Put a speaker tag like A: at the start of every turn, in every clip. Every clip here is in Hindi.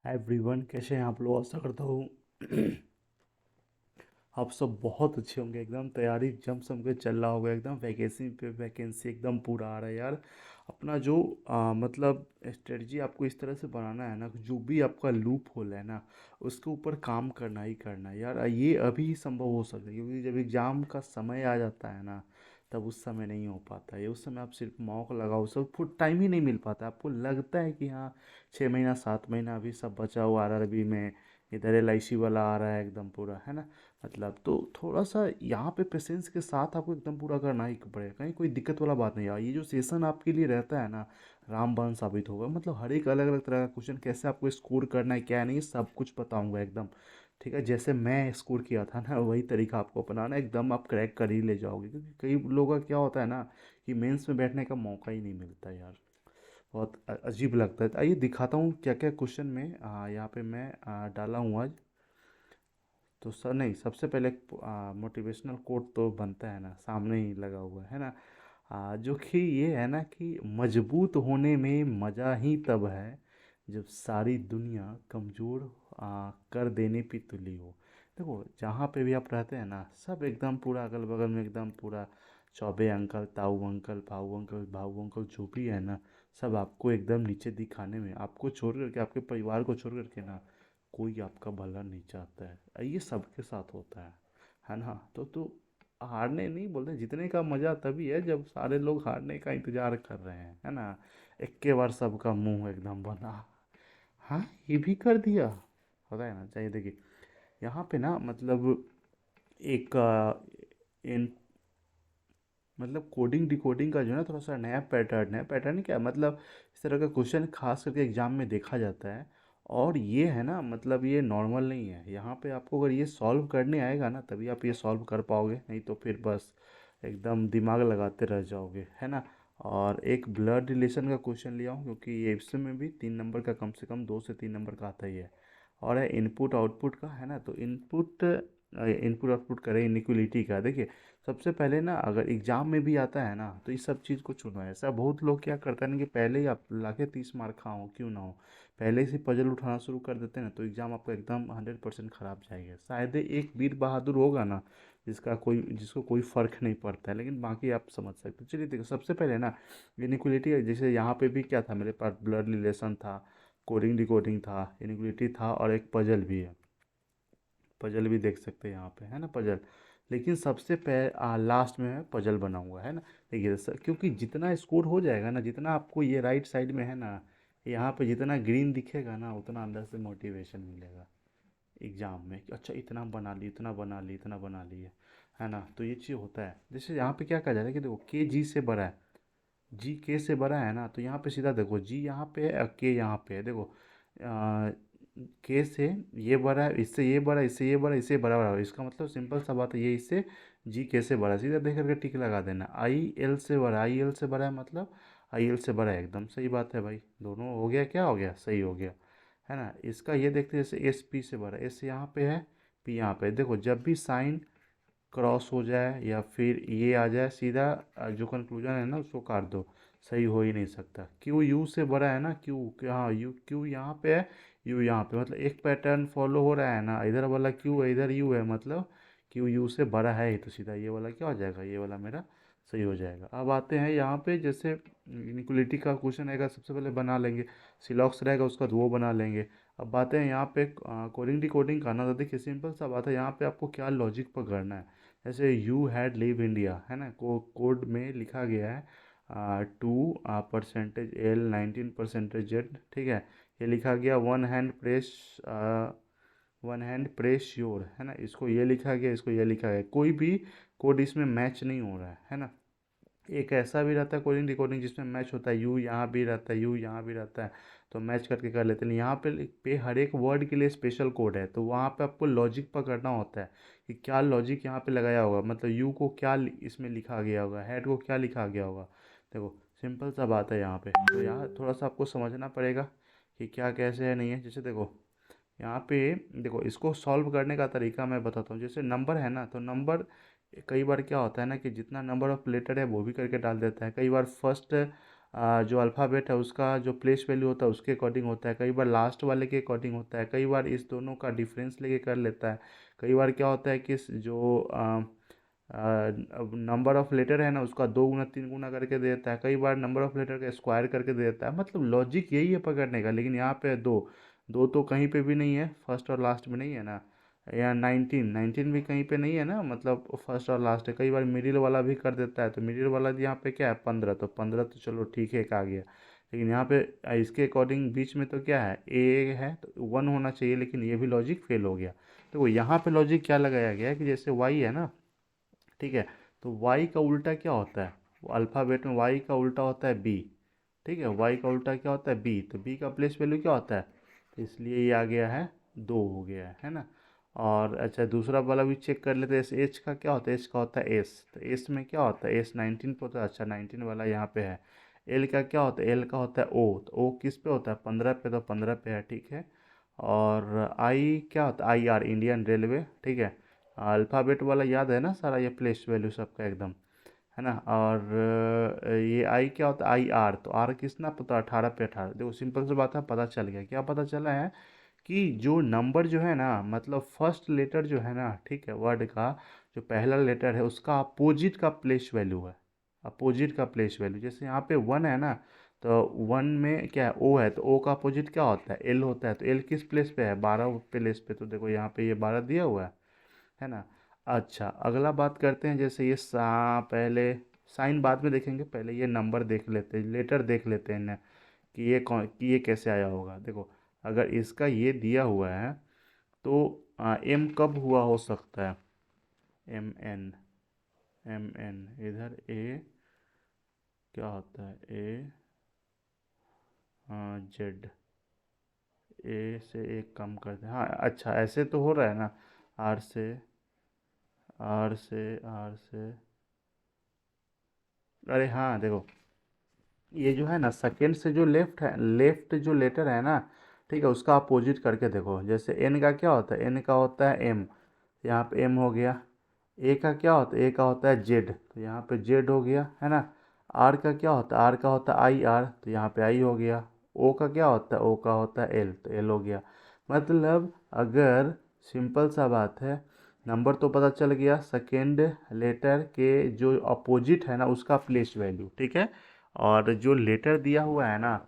A: हाय एवरीवन, कैसे हैं आप लोग? आशा करता हूँ आप सब बहुत अच्छे होंगे। एकदम तैयारी जम सम के चल रहा होगा। एकदम वैकेंसी पे वैकेंसी एकदम पूरा आ रहा है यार। अपना जो मतलब स्ट्रेटजी आपको इस तरह से बनाना है ना, जो भी आपका लूप होल है ना, उसके ऊपर काम करना ही करना है यार। ये अभी ही संभव हो सकता है, क्योंकि जब एग्ज़ाम का समय आ जाता है ना, तब उस समय नहीं हो पाता है। उस समय आप सिर्फ मौक लगाओ, सब फुल टाइम ही नहीं मिल पाता। आपको लगता है कि हाँ, 6 महीना 7 महीना अभी सब बचा हुआ आरआरबी में, इधर एल वाला आ रहा है एकदम पूरा, है ना। मतलब तो थोड़ा सा यहाँ पे पेशेंस के साथ आपको एकदम पूरा करना ही पड़ेगा। कहीं कोई दिक्कत वाला बात नहीं यार। ये जो सेशन आपके लिए रहता है ना, रामबाण साबित होगा। मतलब हर एक अलग अलग तरह का क्वेश्चन, कैसे आपको स्कोर करना है क्या नहीं, सब कुछ बताऊंगा एकदम। ठीक है, जैसे मैं स्कोर किया था ना, वही तरीका आपको अपनाना, एकदम आप क्रैक कर ही ले जाओगे। क्योंकि कई लोगों का क्या होता है ना, कि मेंस में बैठने का मौका ही नहीं मिलता यार। बहुत अजीब लगता है। तो आइए दिखाता हूँ क्या क्या क्वेश्चन में यहाँ पे मैं डाला हूँ आज। तो सर नहीं, सबसे पहले मोटिवेशनल कोट तो बनता है ना, सामने ही लगा हुआ है ना। जो कि ये है ना कि मजबूत होने में मज़ा ही तब है जब सारी दुनिया कमज़ोर कर देने पे तुली हो। देखो, जहाँ पे भी आप रहते हैं ना, सब एकदम पूरा अगल बगल में एकदम पूरा चौबे अंकल, ताऊ अंकल, भाऊ अंकल, भाऊ अंकल, जो भी है ना, सब आपको एकदम नीचे दिखाने में, आपको छोड़ करके, आपके परिवार को छोड़ करके ना, कोई आपका भला नहीं चाहता है। ये सबके साथ होता है ना। तो हारने नहीं बोलते, जीतने का मज़ा तभी है जब सारे लोग हारने का इंतजार कर रहे हैं, है ना। इक्के बार सबका मुंह एकदम बना, हाँ ये भी कर दिया, होता है ना। चाहिए देखिए, यहाँ पे ना मतलब एक इन मतलब कोडिंग डिकोडिंग का जो है ना, थोड़ा सा नया पैटर्न क्या मतलब, इस तरह का क्वेश्चन खास करके एग्जाम में देखा जाता है। और ये है ना, मतलब ये नॉर्मल नहीं है। यहाँ पे आपको अगर ये सॉल्व करने आएगा ना, तभी आप ये सॉल्व कर पाओगे, नहीं तो फिर बस एकदम दिमाग लगाते रह जाओगे, है ना। और एक ब्लड रिलेशन का क्वेश्चन लिया हूँ, क्योंकि ये इसमें भी 3 नंबर का, कम से कम 2 से 3 नंबर का आता ही है। और है इनपुट आउटपुट का, है ना। तो इनपुट इनपुट आउटपुट करें इनिक्वलिटी का। देखिए, सबसे पहले ना अगर एग्जाम में भी आता है ना, तो इस सब चीज़ को चुनो। ऐसा बहुत लोग क्या करते हैं ना, कि पहले ही आप लाके 30 मार्क खा हो क्यों ना हो, पहले से पजल उठाना शुरू कर देते हैं ना, तो एग्ज़ाम आपका एकदम 100% ख़राब जाएगा। शायद एक वीर बहादुर होगा ना, जिसको कोई फ़र्क नहीं पड़ता है, लेकिन बाकी आप समझ सकते हो। चलिए देखो, सबसे पहले ना इनिक्वलिटी, जैसे यहाँ पे भी क्या था, मेरे पास ब्लड रिलेशन था, कोडिंग डिकोडिंग था, इनिक्वलिटी था, और एक पजल भी है। पजल भी देख सकते हैं यहाँ पे, है ना, पजल। लेकिन सबसे लास्ट में है पजल बना हुआ है ना। देखिए सर, क्योंकि जितना स्कोर हो जाएगा ना, जितना आपको ये राइट साइड में है ना, यहाँ पे जितना ग्रीन दिखेगा ना, उतना अंदर से मोटिवेशन मिलेगा एग्जाम में, कि अच्छा इतना बना ली, इतना बना ली, इतना बना ली है ना। तो ये चीज़ होता है। जैसे यहाँ पे क्या कहा जा रहा है कि देखो, के जी से बड़ा है, जी के से बड़ा है ना, तो यहाँ पे सीधा देखो, जी यहाँ पे है और के यहाँ पे है। देखो, के से ये बड़ा है, इससे ये बड़ा है, इससे ये बड़ा है, इससे बड़ा बड़ा है। इसका मतलब सिंपल सा बात है, ये इससे जी के से बड़ा है, सीधा देख करके टिक लगा देना। आई एल से बड़ा, आई एल से बड़ा है मतलब आई एल से बड़ा है। एकदम सही बात है भाई, दोनों हो गया, क्या हो गया, सही हो गया, है ना। इसका ये देखते हैं, जैसे एस पी से बड़ा, एस यहाँ पे है, पी यहाँ पे। देखो, जब भी साइन क्रॉस हो जाए या फिर ये आ जाए, सीधा जो कंक्लूजन है ना, उसको काट दो। सही हो ही नहीं सकता। क्यू यू से बड़ा है ना, हाँ यू, क्यू यहाँ पे है, यू यहाँ पे, मतलब एक पैटर्न फॉलो हो रहा है ना। इधर वाला क्यू है, इधर यू है, मतलब क्यू यू से बड़ा है ही, तो सीधा ये वाला क्या हो जाएगा, ये वाला मेरा सही हो जाएगा। अब आते हैं यहाँ पे, जैसे इनिक्वलिटी का क्वेश्चन रहेगा, सबसे पहले बना लेंगे। सिलॉक्स रहेगा, उसका वो बना लेंगे। अब बातें हैं यहाँ पे कोडिंग डिकोडिंग करना। तो देखिए, सिंपल सा बात है, यहाँ पे आपको क्या लॉजिक पकड़ना है। जैसे यू हैड लीव इंडिया, है ना, कोड में लिखा गया है 2% L 19% Z, ठीक है। ये लिखा गया वन हैंड प्रेस योर, है ना, इसको ये लिखा गया, इसको ये लिखा गया। कोई भी कोड इसमें मैच नहीं हो रहा है ना। एक ऐसा भी रहता है कोडिंग डिकोडिंग जिसमें मैच होता है, यू यहाँ भी रहता है, यू यहाँ भी रहता है, तो मैच करके कर लेते हैं। यहाँ पे हर एक वर्ड के लिए स्पेशल कोड है, तो वहाँ पे आपको लॉजिक पकड़ना होता है कि क्या लॉजिक यहाँ पे लगाया होगा, मतलब यू को क्या इसमें लिखा गया होगा, हेड को क्या लिखा गया होगा। देखो, सिंपल सा बात है यहाँ पे। तो यहाँ थोड़ा सा आपको समझना पड़ेगा कि क्या कैसे है, नहीं है। जैसे देखो, यहाँ पे देखो, इसको सॉल्व करने का तरीका मैं बताता हूँ। जैसे नंबर है ना, तो नंबर कई बार क्या होता है ना, कि जितना नंबर ऑफ लेटर है वो भी करके डाल देता है। कई बार फर्स्ट जो अल्फ़ाबेट है उसका जो प्लेस वैल्यू होता है उसके अकॉर्डिंग होता है, कई बार लास्ट वाले के अकॉर्डिंग होता है, कई बार इस दोनों का डिफरेंस लेके कर लेता है। कई बार क्या होता है कि जो अब नंबर ऑफ़ लेटर है ना उसका 2 गुना 3 गुना करके दे देता है, कई बार नंबर ऑफ़ लेटर का स्क्वायर करके दे देता है। मतलब लॉजिक यही है पकड़ने का, लेकिन यहाँ पे दो दो तो कहीं पे भी नहीं है, फर्स्ट और लास्ट में नहीं है ना। या 19 भी कहीं पे नहीं है ना, मतलब फर्स्ट और लास्ट है। कई बार मिडिल वाला भी कर देता है, तो मिडिल वाला यहाँ पे क्या है 15, तो 15 तो चलो ठीक है एक आ गया। लेकिन यहाँ पे इसके अकॉर्डिंग बीच में तो क्या है ए है तो 1 होना चाहिए, लेकिन ये भी लॉजिक फेल हो गया। तो यहाँ पे लॉजिक क्या लगाया गया है कि जैसे वाई है ना, ठीक है, तो वाई का उल्टा क्या होता है, वो अल्फ़ाबेट में वाई का उल्टा होता है बी। ठीक है, वाई का उल्टा क्या होता है बी, तो बी का प्लेस वैल्यू क्या होता है, तो इसलिए ये आ गया है 2 हो गया है ना। और अच्छा दूसरा वाला भी चेक कर लेते हैं, एच का क्या होता है, एच का होता है एस, तो एस में क्या होता है, एस 19 पे होता है, अच्छा 19 वाला यहाँ पे है। एल का क्या होता है, एल का होता है ओ, तो ओ किस पे होता है 15 पे, तो 15 पे है ठीक है। और आई क्या होता है, आई आर इंडियन रेलवे, ठीक है। अल्फ़ाबेट वाला याद है ना सारा, ये प्लेस वैल्यू सबका एकदम, है ना। और ये आई क्या होता है, आई आर, तो आर कितना पता 18 पे 18, देखो सिंपल सी बात है, पता चल गया क्या पता चला है कि जो नंबर जो है ना, मतलब फर्स्ट लेटर जो है ना, ठीक है, वर्ड का जो पहला लेटर है उसका अपोजिट का प्लेस वैल्यू है। अपोजिट का प्लेस वैल्यू, जैसे यहाँ पे 1 है ना, तो 1 में क्या है ओ है, तो ओ का अपोजिट क्या होता है एल होता है, तो एल किस प्लेस पे है 12 प्लेस पे, तो देखो यहाँ पे ये 12 दिया हुआ है ना। अच्छा अगला बात करते हैं, जैसे ये पहले साइन बाद में देखेंगे, पहले ये नंबर देख लेते हैं, लेटर देख लेते हैं ना, कि ये कौन कि ये कैसे आया होगा। देखो अगर इसका ये दिया हुआ है तो एम कब हुआ हो सकता है, एम एन, एम एन इधर ए क्या होता है ए, जेड, ए से एक कम करते हैं, हाँ अच्छा ऐसे तो हो रहा है ना, आर से, आर से, आर से, अरे हाँ देखो ये जो है ना सेकेंड से जो लेफ्ट है, लेफ्ट जो लेटर है ना, ठीक है, उसका अपोजिट करके देखो, जैसे एन का क्या होता है, एन का होता है एम, यहाँ पे एम हो गया। ए का क्या होता है, ए का होता है जेड, तो यहाँ पे जेड हो गया है ना। आर का क्या होता है, आर का होता है आई आर, तो यहाँ पे आई हो गया। ओ का क्या होता है, ओ का होता है एल, तो एल हो गया। मतलब अगर सिंपल सा बात है, नंबर तो पता चल गया, सेकेंड लेटर के जो अपोजिट है ना उसका प्लेस वैल्यू, ठीक है। और जो लेटर दिया हुआ है ना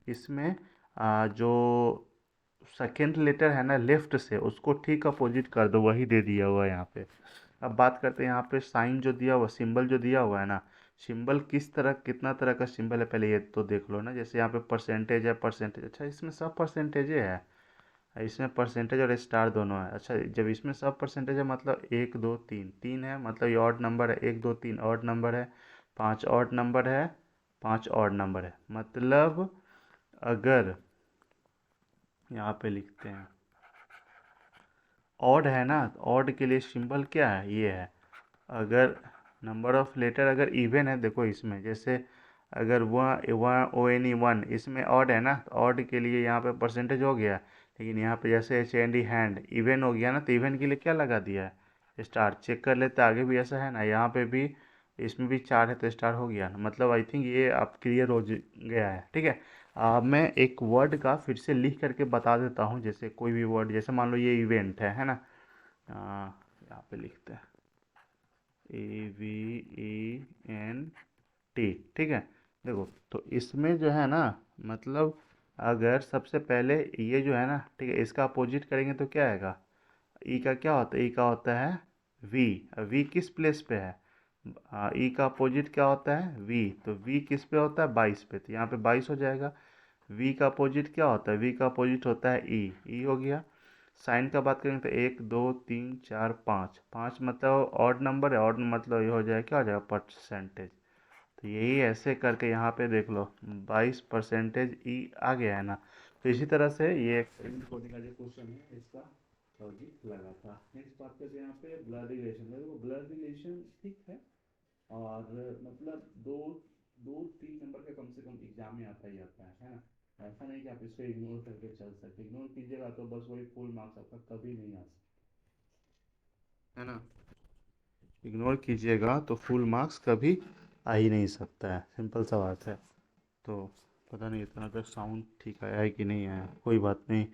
A: इसमें जो सेकेंड लेटर है ना लेफ्ट से उसको ठीक अपोजिट कर दो, वही दे दिया हुआ है यहाँ पे। अब बात करते हैं यहाँ पे साइन जो दिया हुआ, सिंबल जो दिया हुआ है ना, सिंबल किस तरह कितना तरह का सिंबल है पहले ये तो देख लो ना। जैसे यहाँ पे परसेंटेज है, परसेंटेज, अच्छा इसमें सब परसेंटेज है, इसमें परसेंटेज और स्टार दोनों है। अच्छा जब इसमें सब परसेंटेज है मतलब 1 2 3, 3 है मतलब ये ऑड नंबर है, 1 2 3 ऑड नंबर है, 5 ऑड नंबर है, 5 ऑड नंबर है। मतलब अगर यहाँ पे लिखते हैं ऑड है ना, ऑड के लिए सिंबल क्या है ये है। अगर नंबर ऑफ लेटर अगर इवन है, देखो इसमें जैसे अगर one one O N E one इसमें ऑड है ना, तो ऑड के लिए यहाँ पे परसेंटेज हो गया। लेकिन यहाँ पे जैसे H N D hand even हो गया ना, तो इवन के लिए क्या लगा दिया है स्टार। चेक कर लेते आगे भी ऐसा है ना, यहाँ पे भी इसमें भी 4 है तो स्टार हो गया ना। मतलब आई थिंक ये आप क्लियर हो गया है, ठीक है। मैं एक वर्ड का फिर से लिख करके बता देता हूँ, जैसे कोई भी वर्ड, जैसे मान लो ये इवेंट है ना, यहाँ पे लिखते हैं EVENT, ठीक है। देखो तो इसमें जो है ना, मतलब अगर सबसे पहले ये जो है ना, ठीक है, इसका अपोजिट करेंगे तो क्या आएगा, ई का क्या होता है, ई का होता है वी। वी किस प्लेस पे है, ई का अपोजिट क्या होता है वी, तो वी किस पे होता है 22 पे, तो यहाँ पे 22 हो जाएगा। वी का अपोजिट क्या होता है, वी का अपोजिट होता है ई, ई हो गया। साइन का बात करेंगे तो 1 2 3 4 5, 5 मतलब ऑड नंबर है, ऑड मतलब ये हो जाएगा क्या हो जाएगा परसेंटेज। तो यही ऐसे करके यहाँ पे देख लो 22% ई आ गया है ना। तो इसी तरह से ये कोडिंग का जो क्वेश्चन है इसका लॉजिक लगा था। नेक्स्ट बात करते हैं यहाँ पे ब्लड रिलेशन, देखो ब्लड रिलेशन ठीक है। और मतलब दो दो तीन नंबर का कम से कम एग्जाम में आता ही आता है ना। ऐसा नहीं कि आप इसको इग्नोर करके चल सकते, इग्नोर कीजिएगा तो बस वही फुल मार्क्स आपका कभी नहीं आ सकता है ना। इग्नोर कीजिएगा तो फुल मार्क्स कभी आ ही नहीं सकता है, सिंपल सा बात है। तो पता नहीं इतना तक साउंड ठीक आया है कि नहीं आया, कोई बात नहीं,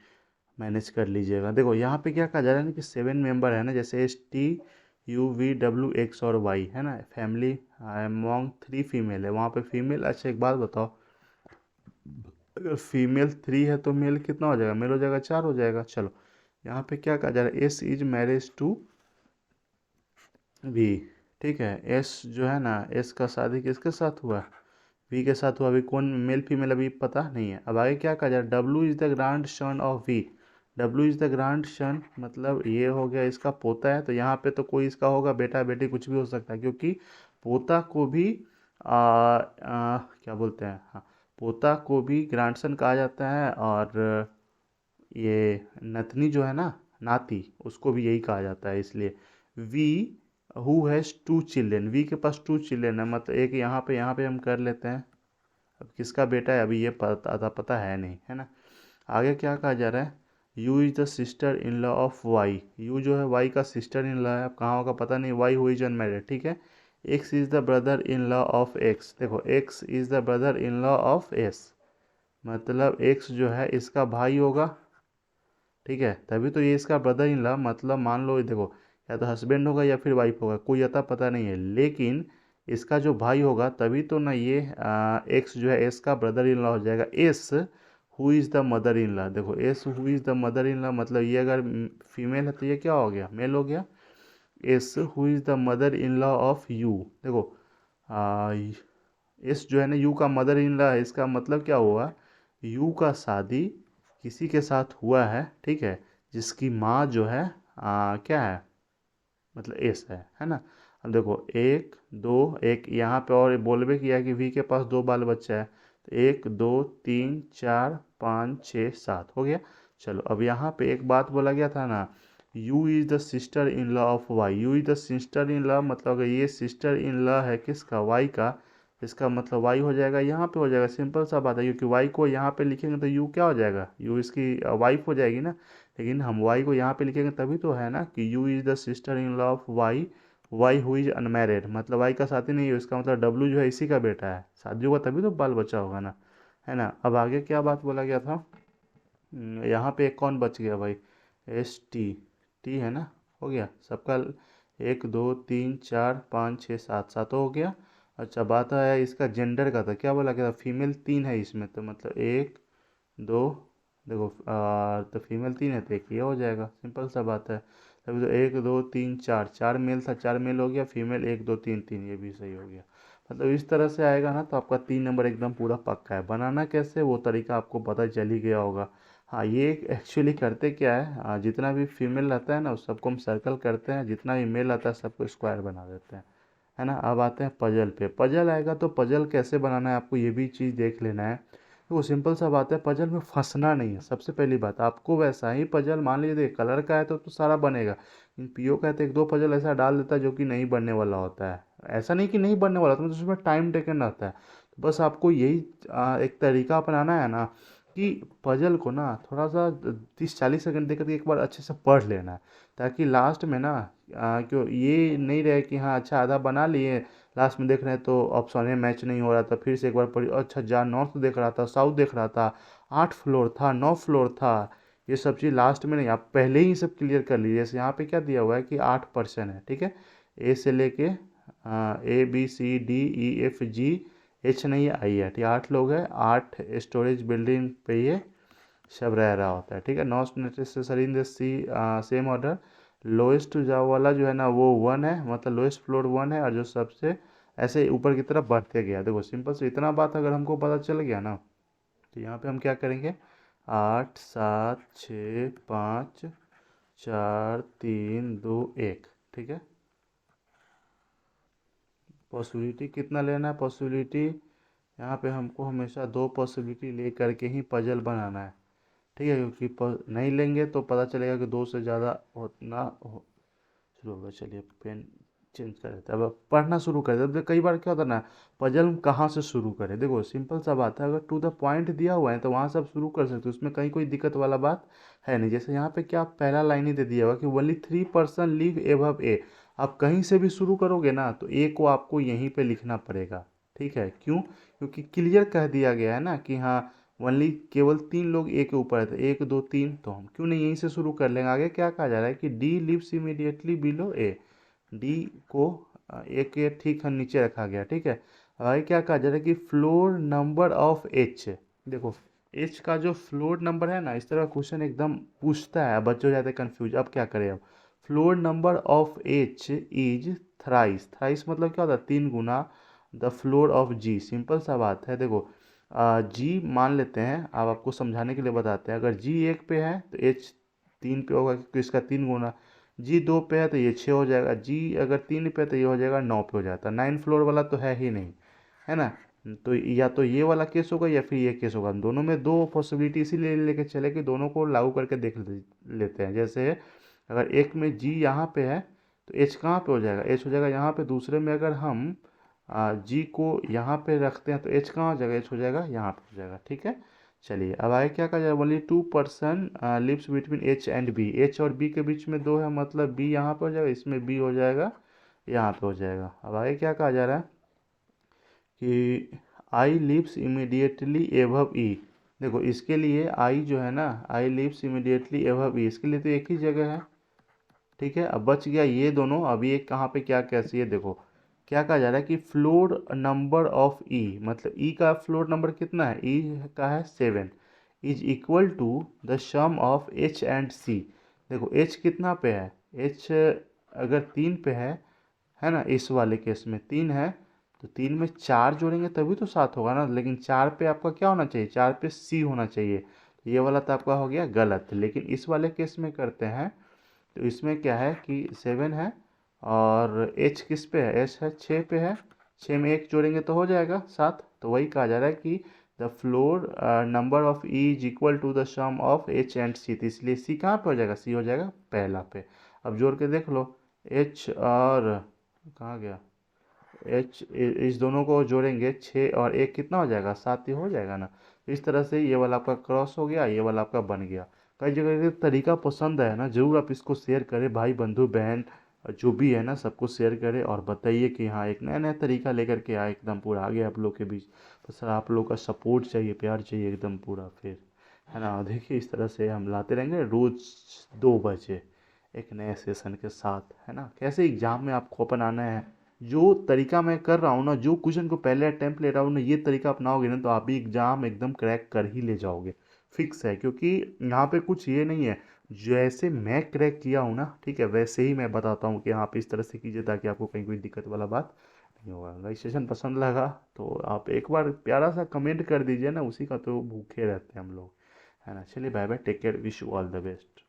A: मैनेज कर लीजिएगा। देखो यहाँ पे क्या कहा जा रहा है ना कि 7 मेंबर है ना, जैसे STUV W X और Y है ना, फैमिली अमॉन्ग 3 फीमेल है, वहाँ पे फीमेल। अच्छा एक बात बताओ, अगर फीमेल 3 है तो मेल कितना हो जाएगा? मेल हो जाएगा 4 हो जाएगा। चलो यहाँ पे क्या कहा जा रहा है, S is marriage to V. ठीक है, एस जो है ना, एस का शादी किसके साथ हुआ? वी के साथ हुआ। अभी कौन मेल फीमेल अभी पता नहीं है। अब आगे क्या कहा जाए, W is the grandson of V. W is the grandson मतलब ये हो गया इसका पोता है, तो यहाँ पे तो कोई इसका होगा बेटा बेटी कुछ भी हो सकता है, क्योंकि पोता को भी क्या बोलते हैं, हाँ, पोता को भी ग्रांडसन कहा जाता है, और ये नतनी जो है ना, नाती, उसको भी यही कहा जाता है। इसलिए V who has 2 children, V के पास 2 चिल्ड्रेन है, मतलब एक यहाँ पे हम कर लेते हैं। अब किसका बेटा है अभी ये पता है नहीं, है ना। आगे क्या कहा जा रहा है, U is the sister in law of Y. U जो है वाई का सिस्टर इन लॉ है, अब कहाँ होगा पता नहीं, वाई हु इज अनमैरिड। ठीक है, X is the brother in law of X. देखो X is the brother in law of S, मतलब एक्स जो है इसका भाई होगा। ठीक है, तभी तो ये इसका ब्रदर इन लॉ, मतलब मान लो ये देखो, या तो हस्बैंड होगा या फिर वाइफ होगा, कोई अता पता नहीं है, लेकिन इसका जो भाई होगा तभी तो ना ये एक्स जो है एस का ब्रदर इन लॉ हो जाएगा। S who is the mother in law, देखो S who is the mother in law, मतलब ये अगर फीमेल है तो ये क्या हो गया, मेल हो गया। S who is the mother in law of you. देखो एस जो है ना यू का मदर इन लॉ है, इसका मतलब क्या हुआ, यू का शादी किसी के साथ हुआ है, ठीक है, जिसकी माँ जो है क्या है, मतलब एस है ना। अब देखो एक दो, एक यहाँ पे और बोलबे किया है कि वी के पास 2 बाल बच्चा है, तो 1 2 3 4 5 6 7 हो गया। चलो अब यहाँ पे एक बात बोला गया था ना, U is the sister in law of Y. U is the sister in law, मतलब अगर ये सिस्टर इन लॉ है किसका, वाई का, इसका मतलब वाई हो जाएगा, यहाँ पे हो जाएगा। सिंपल सा बात है, क्योंकि वाई को यहाँ पे लिखेंगे तो यू क्या हो जाएगा, यू इसकी वाइफ हो जाएगी ना। लेकिन हम वाई को यहाँ पे लिखेंगे तभी तो है ना कि U is the sister in law of Y, Y who is unmarried, मतलब वाई का शादी नहीं है, इसका मतलब डब्लू जो है इसी का बेटा है, शादी होगा तभी तो बाल बच्चा होगा ना, है ना। अब आगे क्या बात बोला गया था, यहाँ पे एक कौन बच गया भाई, एस टी, टी है ना, हो गया सबका। 1 2 3 4 5 6 7, सात हो गया। अच्छा बात है इसका जेंडर का था, क्या बोला गया था, फीमेल 3 है इसमें, तो मतलब 1 2, देखो तो फीमेल 3 है तो एक ये हो जाएगा, सिंपल सा बात है। तभी तो 1 2 3 4, 4 मेल था, 4 मेल हो गया, फीमेल 1 2 3 3, ये भी सही हो गया। मतलब इस तरह से आएगा ना तो आपका 3 नंबर एकदम पूरा पक्का है। बनाना कैसे वो तरीका आपको पता चल ही गया होगा। हाँ ये एक्चुअली करते क्या है, जितना भी फीमेल रहता है ना उस सबको हम सर्कल करते हैं, जितना भी मेल आता है सबको स्क्वायर बना देते हैं, है ना। अब आते हैं पजल पे, पजल आएगा तो पजल कैसे बनाना है आपको ये भी चीज़ देख लेना है। तो वो सिंपल सा बात है, पजल में फंसना नहीं है। सबसे पहली बात आपको वैसा ही पजल, मान लीजिए कलर का है तो सारा बनेगा, लेकिन पीओ का है तो 1 2 पजल ऐसा डाल देता है जो कि नहीं बनने वाला होता है। ऐसा नहीं कि नहीं बनने वाला, तो मतलब उसमें टाइम टेकन रहता है। तो बस आपको यही एक तरीका अपनाना है ना कि पजल को ना थोड़ा सा 30 40 सेकंड देख करके एक बार अच्छे से पढ़ लेना है, ताकि लास्ट में ना क्यों ये नहीं रहे कि हाँ अच्छा आधा बना लिए, लास्ट में देख रहे हैं तो ऑप्शन में मैच नहीं हो रहा था, फिर से एक बार पढ़ी, अच्छा जहाँ नॉर्थ देख रहा था साउथ देख रहा था, 8 फ्लोर था 9 फ्लोर था, ये सब चीज़ लास्ट में नहीं, आप पहले ही सब क्लियर कर लीजिए। जैसे यहाँ पे क्या दिया हुआ है कि 8 पर्सन है, ठीक है, ए से लेके ABCDEFG H नहीं है, आई है, ठीक है, 8 लोग हैं, 8 स्टोरेज बिल्डिंग पे ये सब रह रहा होता है, ठीक है। Not necessary in the C same order, lowest जाओ वाला जो है ना वो 1 है, मतलब लोएस्ट फ्लोर 1 है, और जो सबसे ऐसे ऊपर की तरफ बढ़ते गया। देखो सिंपल से इतना बात अगर हमको पता चल गया ना, तो यहाँ पे हम क्या करेंगे, 8 7 6 5 4 3 2 1, ठीक है। पॉसिबिलिटी कितना लेना है, पॉसिबिलिटी यहाँ पे हमको हमेशा 2 पॉसिबिलिटी ले करके ही पजल बनाना है, ठीक है, क्योंकि नहीं लेंगे तो पता चलेगा कि 2 से ज़्यादा होना हो। शुरू होगा, चलिए पेन चेंज कर देते हैं, अब पढ़ना शुरू कर देते हैं। कई बार क्या होता है ना, पजल हम कहाँ से शुरू करें, देखो सिंपल सा बात है, अगर टू द पॉइंट दिया हुआ है तो वहाँ से आप शुरू कर सकते हो, उसमें कहीं कोई दिक्कत वाला बात है नहीं। जैसे यहाँ पे क्या पहला लाइन ही दे दिया हुआ कि ओनली 3 पर्सन लिव एबव ए, आप कहीं से भी शुरू करोगे ना तो ए को आपको यहीं पे लिखना पड़ेगा, ठीक है, क्यों? क्योंकि क्लियर कह दिया गया है ना कि हाँ ओनली केवल 3 लोग ए के ऊपर है, तो 1 2 3, तो हम क्यों नहीं यहीं से शुरू कर लेंगे। आगे क्या कहा जा रहा है कि डी लिव्स इमीडिएटली बिलो ए, डी को ए के ठीक है नीचे रखा गया, ठीक है। अब आगे क्या कहा जा रहा है कि फ्लोर नंबर ऑफ एच, देखो एच का जो फ्लोर नंबर है ना, इस तरह का क्वेश्चन एकदम पूछता है, बच्चे हो जाते हैं कंफ्यूज। अब क्या करें, अब floor number of H is thrice, thrice मतलब क्या होता है 3 गुना the floor of G, simple सा बात है। देखो जी मान लेते हैं, अब आपको समझाने के लिए बताते हैं, अगर जी 1 पे है तो एच 3 पे होगा क्योंकि इसका 3 गुना, जी 2 पे है तो ये 6 हो जाएगा, जी अगर 3 पे है तो ये हो जाएगा 9 पे हो जाता है, 9 फ्लोर वाला तो है ही नहीं, है ना। तो या तो ये वाला केस होगा या फिर ये केस होगा, हम दोनों में दो पॉसिबिलिटी इसीलिए लेके चले कि दोनों को लागू करके देख लेते हैं। जैसे अगर एक में जी यहाँ पे है तो एच कहाँ पे हो जाएगा, एच हो जाएगा यहाँ पे। दूसरे में अगर हम जी को यहाँ पे रखते हैं तो एच कहाँ हो जाएगा, एच हो जाएगा यहाँ पे हो जाएगा, ठीक है। चलिए अब आगे क्या कहा जाए, only 2 person lives between H and B, H और बी के बीच में दो है, मतलब बी यहाँ पे हो जाएगा, इसमें बी हो जाएगा यहाँ पे हो जाएगा। अब आगे क्या कहा जा रहा है कि आई लिव्स इमीडिएटली एबव ई, देखो इसके लिए आई जो है ना, आई लिव्स इमीडिएटली एबव ई, इसके लिए तो एक ही जगह है, ठीक है। अब बच गया ये दोनों, अभी एक कहाँ पे क्या कैसे, ये देखो क्या कहा जा रहा है कि फ्लोर नंबर ऑफ ई, मतलब ई का फ्लोर नंबर कितना है, ई का है 7, is equal to the sum of H and C. देखो एच कितना पे है, एच अगर 3 पे है ना, इस वाले केस में 3 है, तो 3 में 4 जोड़ेंगे तभी तो 7 होगा ना, लेकिन 4 पे आपका क्या होना चाहिए, 4 पे सी होना चाहिए, तो ये वाला तो आपका हो गया गलत। लेकिन इस वाले केस में करते हैं, तो इसमें क्या है कि 7 है और एच किस पे है, एच है 6 पे है, 6 में 1 जोड़ेंगे तो हो जाएगा 7। तो वही कहा जा रहा है कि the floor number of E is equal to the sum of H and C, तो इसलिए सी कहाँ पे हो जाएगा, सी हो जाएगा पहला पे। अब जोड़ के देख लो, एच और कहाँ गया, एच, इस दोनों को जोड़ेंगे 6 और 1 कितना हो जाएगा, 7 ही हो जाएगा ना। तो इस तरह से ये वाला आपका क्रॉस हो गया, ये वाला आपका बन गया। कई जगह ये तरीका पसंद आया ना, ज़रूर आप इसको शेयर करें, भाई बंधु बहन जो भी है ना सबको शेयर करें और बताइए कि हाँ एक नया नया तरीका लेकर के आए, एकदम पूरा आगे आप लोग के बीच। तो सर आप लोग का सपोर्ट चाहिए, प्यार चाहिए एकदम पूरा, फिर है ना। देखिए इस तरह से हम लाते रहेंगे रोज़ 2 बजे एक नए सेशन के साथ, है ना। कैसे एग्जाम में आपको अपन आना है, जो तरीका मैं कर रहा हूँ ना, जो क्वेश्चन को पहले अटेम्प्ट ले रहा हूँ ना, ये तरीका अपनाओगे ना तो आप भी एग्जाम एकदम क्रैक कर ही ले जाओगे, फिक्स है। क्योंकि यहाँ पे कुछ ये नहीं है, जैसे मैं क्रैक किया हूँ ना, ठीक है, वैसे ही मैं बताता हूँ कि आप इस तरह से कीजिए ताकि आपको कहीं कोई दिक्कत वाला बात नहीं होगा। अगर सेशन पसंद लगा तो आप एक बार प्यारा सा कमेंट कर दीजिए ना, उसी का तो भूखे रहते हैं हम लोग, है ना। चलिए bye bye, take care, wish you all the best.